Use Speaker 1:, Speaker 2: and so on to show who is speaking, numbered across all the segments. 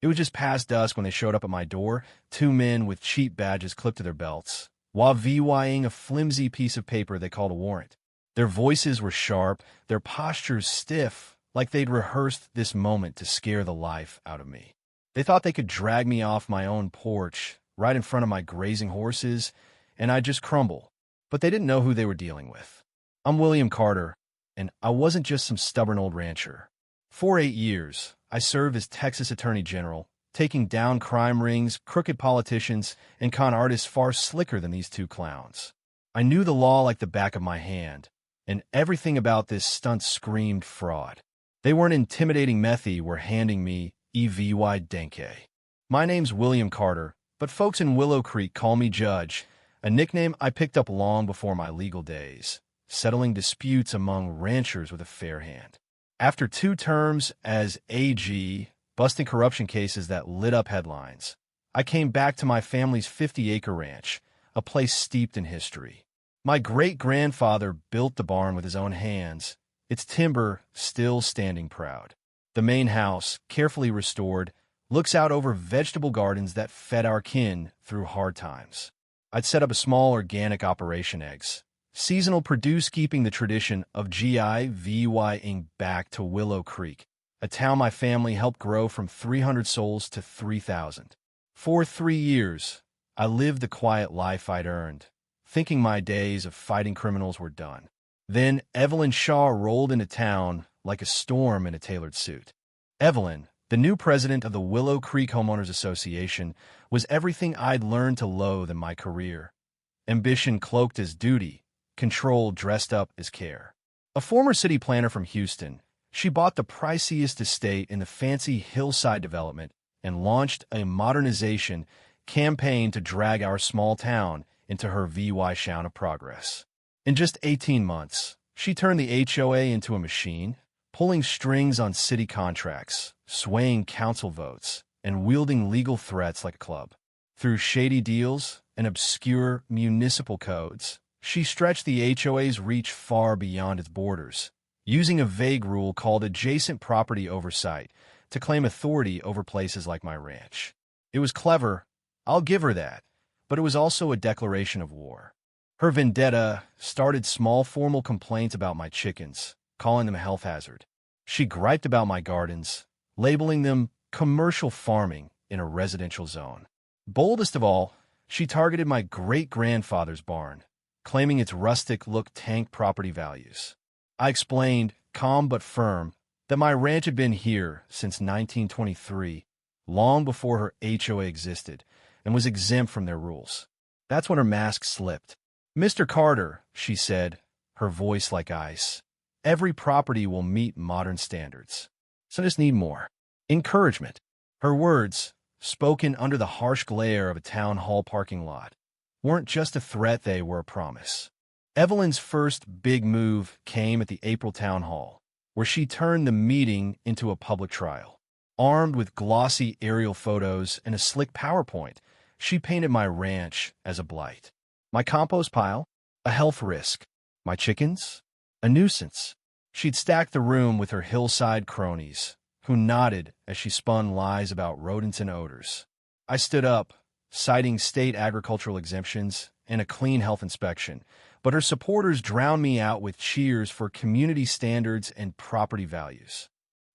Speaker 1: It was just past dusk when they showed up at my door, two men with cheap badges clipped to their belts, while VYing a flimsy piece of paper they called a warrant. Their voices were sharp, their postures stiff, like they'd rehearsed this moment to scare the life out of me. They thought they could drag me off my own porch, right in front of my grazing horses, and I'd just crumble. But they didn't know who they were dealing with. I'm William Carter, and I wasn't just some stubborn old rancher. For 8 years, I served as Texas Attorney General, taking down crime rings, crooked politicians, and con artists far slicker than these two clowns. I knew the law like the back of my hand, and everything about this stunt screamed fraud. They weren't intimidating Methy were handing me EVY Denke. My name's William Carter, but folks in Willow Creek call me Judge, a nickname I picked up long before my legal days, settling disputes among ranchers with a fair hand. After 2 terms as AG, busting corruption cases that lit up headlines, I came back to my family's 50-acre ranch, a place steeped in history. My great-grandfather built the barn with his own hands, its timber still standing proud. The main house, carefully restored, looks out over vegetable gardens that fed our kin through hard times. I'd set up a small organic operation eggs, seasonal produce keeping the tradition of GIVYing back to Willow Creek, a town my family helped grow from 300 souls to 3,000. For 3 years, I lived the quiet life I'd earned, thinking my days of fighting criminals were done. Then Evelyn Shaw rolled into town like a storm in a tailored suit. Evelyn, the new president of the Willow Creek Homeowners Association, was everything I'd learned to loathe in my career. Ambition cloaked as duty, control dressed up as care. A former city planner from Houston, she bought the priciest estate in the fancy hillside development and launched a modernization campaign to drag our small town into her VY shout of progress. In just 18 months, she turned the HOA into a machine, pulling strings on city contracts, swaying council votes, and wielding legal threats like a club. Through shady deals and obscure municipal codes, she stretched the HOA's reach far beyond its borders, using a vague rule called adjacent property oversight to claim authority over places like my ranch. It was clever, I'll give her that, but it was also a declaration of war. Her vendetta started small formal complaints about my chickens, calling them a health hazard. She griped about my gardens, labeling them commercial farming in a residential zone. Boldest of all, she targeted my great-grandfather's barn, claiming its rustic look tanked property values. I explained, calm but firm, that my ranch had been here since 1923, long before her HOA existed, and was exempt from their rules. That's when her mask slipped. "Mr. Carter," she said, her voice like ice, "every property will meet modern standards. So I just need more encouragement." Her words, spoken under the harsh glare of a town hall parking lot, weren't just a threat, they were a promise. Evelyn's first big move came at the April town hall, where she turned the meeting into a public trial. Armed with glossy aerial photos and a slick PowerPoint, she painted my ranch as a blight. My compost pile, a health risk. My chickens, a nuisance. She'd stacked the room with her hillside cronies, who nodded as she spun lies about rodents and odors. I stood up, citing state agricultural exemptions and a clean health inspection, but her supporters drowned me out with cheers for community standards and property values.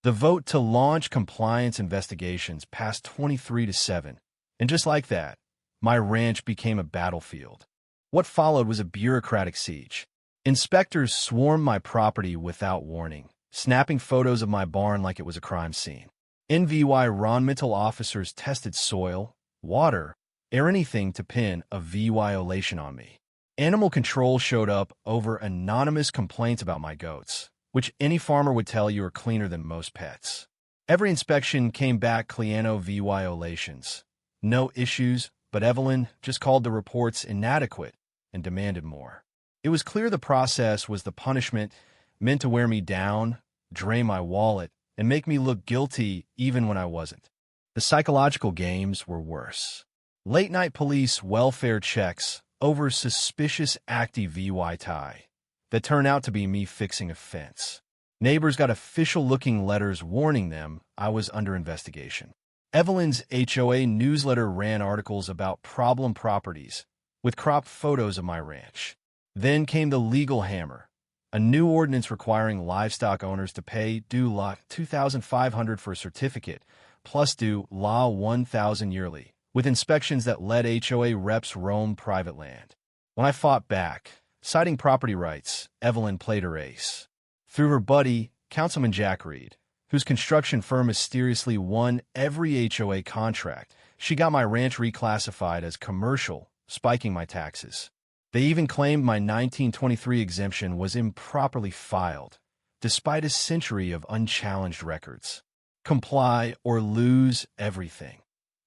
Speaker 1: The vote to launch compliance investigations passed 23-7, and just like that, my ranch became a battlefield. What followed was a bureaucratic siege. Inspectors swarmed my property without warning, snapping photos of my barn like it was a crime scene. environmental officers tested soil, water, or anything to pin a violation on me. Animal control showed up over anonymous complaints about my goats, which any farmer would tell you are cleaner than most pets. Every inspection came back Cliano violations. No issues, but Evelyn just called the reports inadequate and demanded more. It was clear the process was the punishment meant to wear me down, drain my wallet, and make me look guilty even when I wasn't. The psychological games were worse. Late-night police welfare checks over suspicious active VY tie that turned out to be me fixing a fence. Neighbors got official-looking letters warning them I was under investigation. Evelyn's HOA newsletter ran articles about problem properties with cropped photos of my ranch. Then came the legal hammer, a new ordinance requiring livestock owners to pay due law $2,500 for a certificate, plus due law $1,000 yearly, with inspections that let HOA reps roam private land. When I fought back, citing property rights, Evelyn played her ace. Through her buddy, Councilman Jack Reed, whose construction firm mysteriously won every HOA contract, she got my ranch reclassified as commercial, spiking my taxes. They even claimed my 1923 exemption was improperly filed, despite a century of unchallenged records. Comply or lose everything.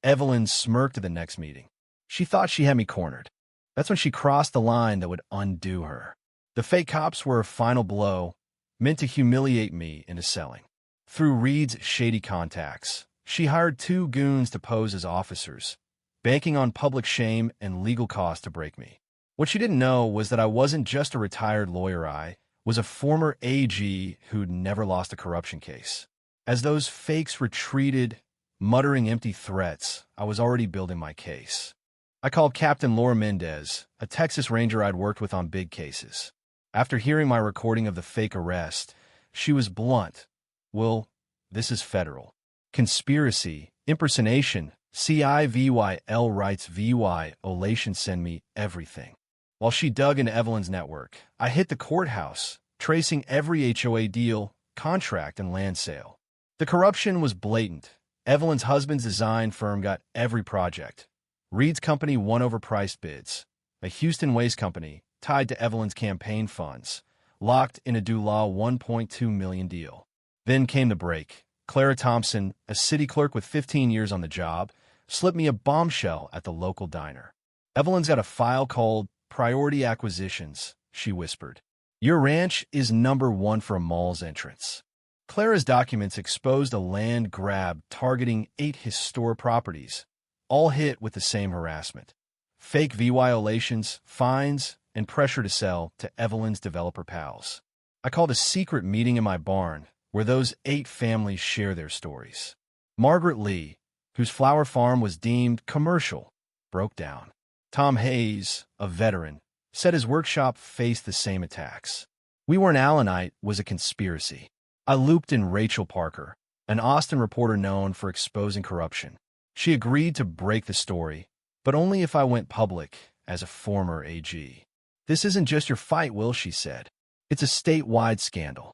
Speaker 1: Evelyn smirked at the next meeting. She thought she had me cornered. That's when she crossed the line that would undo her. The fake cops were a final blow, meant to humiliate me into selling. Through Reed's shady contacts, she hired 2 goons to pose as officers, banking on public shame and legal costs to break me. What she didn't know was that I wasn't just a retired lawyer, I was a former AG who'd never lost a corruption case. As those fakes retreated, muttering empty threats, I was already building my case. I called Captain Laura Mendez, a Texas Ranger I'd worked with on big cases. After hearing my recording of the fake arrest, she was blunt. Well, this is federal. Conspiracy, impersonation, CIVYL rights violation, send me everything. While she dug into Evelyn's network, I hit the courthouse, tracing every HOA deal, contract, and land sale. The corruption was blatant. Evelyn's husband's design firm got every project. Reed's company won overpriced bids. A Houston waste company, tied to Evelyn's campaign funds, locked in a due law $1.2 million deal. Then came the break. Clara Thompson, a city clerk with 15 years on the job, slipped me a bombshell at the local diner. Evelyn's got a file called Priority Acquisitions, she whispered. Your ranch is number 1 for a mall's entrance. Clara's documents exposed a land grab targeting 8 historic properties, all hit with the same harassment. Fake violations, fines, and pressure to sell to Evelyn's developer pals. I called a secret meeting in my barn where those 8 families share their stories. Margaret Lee, whose flower farm was deemed commercial, broke down. Tom Hayes, a veteran, said his workshop faced the same attacks. We Weren't Allenite was a conspiracy. I looped in Rachel Parker, an Austin reporter known for exposing corruption. She agreed to break the story, but only if I went public as a former AG. This isn't just your fight, Will, she said. It's a statewide scandal.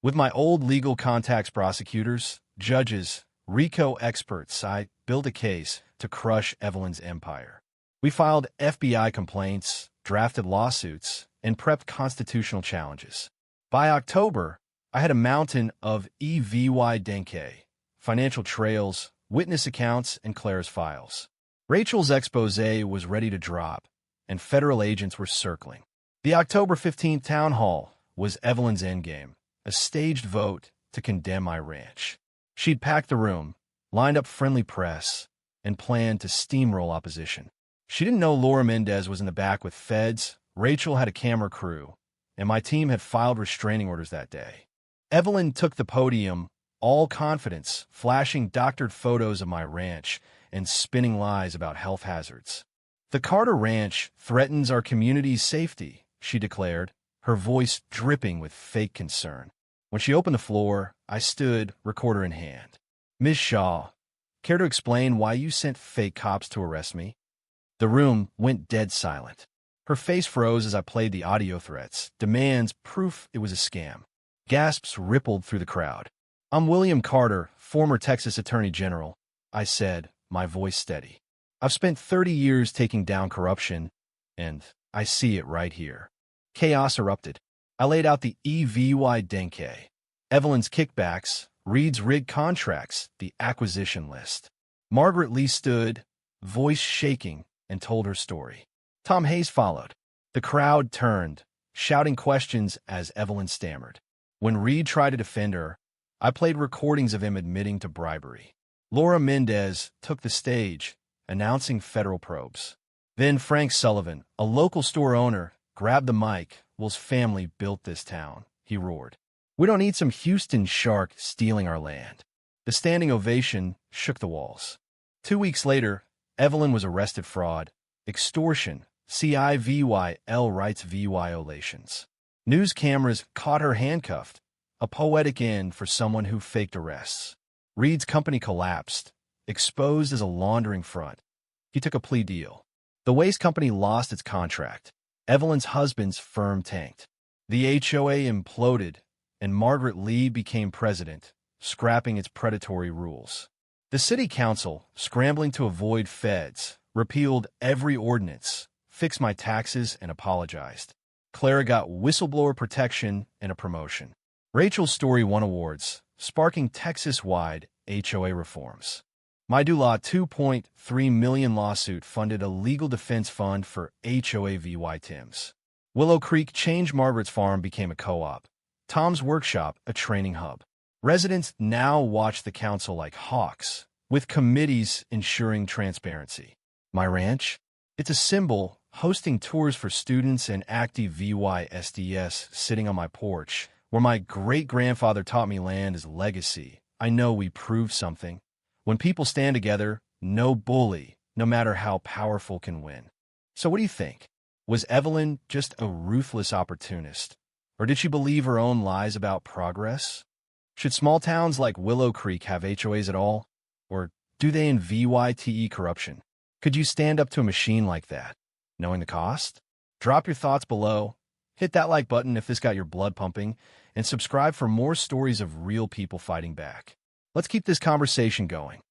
Speaker 1: With my old legal contacts, prosecutors, judges, RICO experts, I built a case to crush Evelyn's empire. We filed FBI complaints, drafted lawsuits, and prepped constitutional challenges. By October, I had a mountain of evidence, financial trails, witness accounts, and Clara's files. Rachel's expose was ready to drop, and federal agents were circling. The October 15th town hall was Evelyn's endgame, a staged vote to condemn my ranch. She'd packed the room, lined up friendly press, and planned to steamroll opposition. She didn't know Laura Mendez was in the back with feds. Rachel had a camera crew, and my team had filed restraining orders that day. Evelyn took the podium, all confidence, flashing doctored photos of my ranch and spinning lies about health hazards. The Carter Ranch threatens our community's safety, she declared, her voice dripping with fake concern. When she opened the floor, I stood, recorder in hand. Ms. Shaw, care to explain why you sent fake cops to arrest me? The room went dead silent. Her face froze as I played the audio threats, demands proof it was a scam. Gasps rippled through the crowd. I'm William Carter, former Texas Attorney General, I said, my voice steady. I've spent 30 years taking down corruption, and I see it right here. Chaos erupted. I laid out the evidence, Evelyn's kickbacks, Reed's rigged contracts, the acquisition list. Margaret Lee stood, voice shaking, and told her story. Tom Hayes followed. The crowd turned, shouting questions as Evelyn stammered. When Reed tried to defend her, I played recordings of him admitting to bribery. Laura Mendez took the stage, announcing federal probes. Then Frank Sullivan, a local store owner, grabbed the mic. Will's family built this town, he roared. We don't need some Houston shark stealing our land. The standing ovation shook the walls. 2 weeks later, Evelyn was arrested for fraud, extortion, CIVYL rights violations. News cameras caught her handcuffed, a poetic end for someone who faked arrests. Reed's company collapsed, exposed as a laundering front. He took a plea deal. The waste company lost its contract. Evelyn's husband's firm tanked. The HOA imploded, and Margaret Lee became president, scrapping its predatory rules. The city council, scrambling to avoid feds, repealed every ordinance, fixed my taxes, and apologized. Clara got whistleblower protection and a promotion. Rachel's story won awards, sparking Texas-wide HOA reforms. My Law $2.3 million lawsuit funded a legal defense fund for HOA VY Tim's. Willow Creek changed Margaret's farm became a co-op. Tom's Workshop, a training hub. Residents now watch the council like hawks, with committees ensuring transparency. My Ranch? It's a symbol, hosting tours for students and active VYSDS sitting on my porch, where my great-grandfather taught me land is legacy. I know we proved something. When people stand together, no bully, no matter how powerful, can win. So what do you think? Was Evelyn just a ruthless opportunist? Or did she believe her own lies about progress? Should small towns like Willow Creek have HOAs at all? Or do they in VYTE corruption? Could you stand up to a machine like that, knowing the cost? Drop your thoughts below, hit that like button if this got your blood pumping, and subscribe for more stories of real people fighting back. Let's keep this conversation going.